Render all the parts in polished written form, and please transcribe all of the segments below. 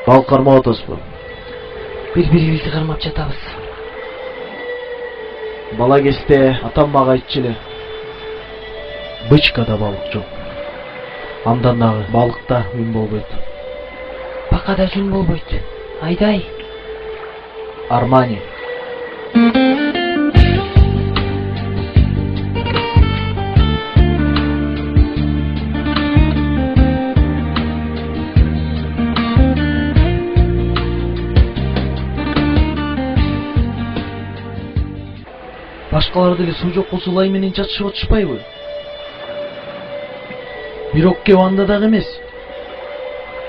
Балык кармап атасызбы? Бири-бирибизди кармап жатабыз. Бала кезде атам мага айтчу эле. Бычкада балык жок. Андан дагы балыкта үн болбойт. Бакада жүн болбойт. Айдай. Армани. Башкалар деле суу жок болсо лай менен жатышып атышпайбы? Бирок кеп анда дагы эмес.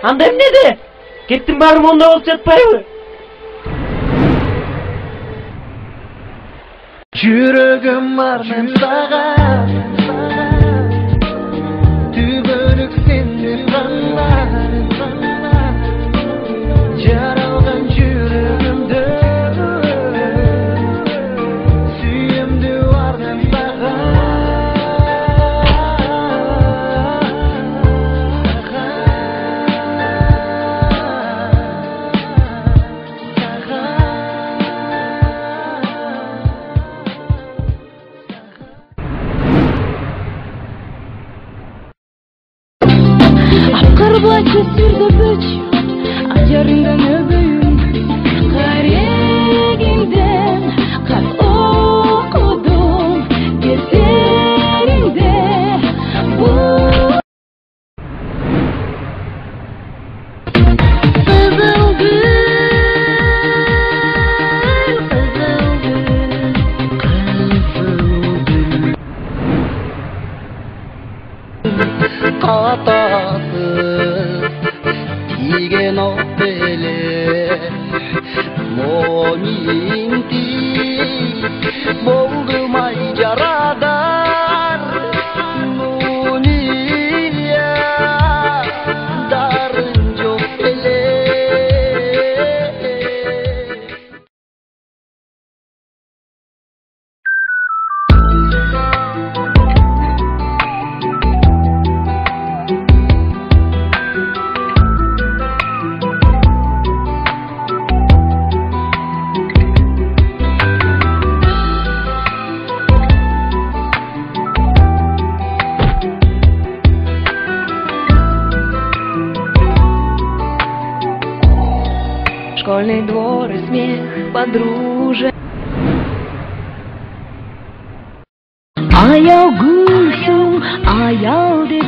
Анда эмнеде? Кеттин баары монда болуп жатпайбы? Жүрөгүм арман сага, түбөлүк сени каалар, жаралган жүрөгүмдө сүйүмдүү арман сага. Карбача сүрдө бүч, ажарыңдан өбөйүм, карегиңден кат окудум, кездериңде бул кызыл гүл, катасыз тиген ок беле монинти болду май жарадар нунилия дарын жок беле. школьный двор и смех подружек. Аял гүлсүң, аял деп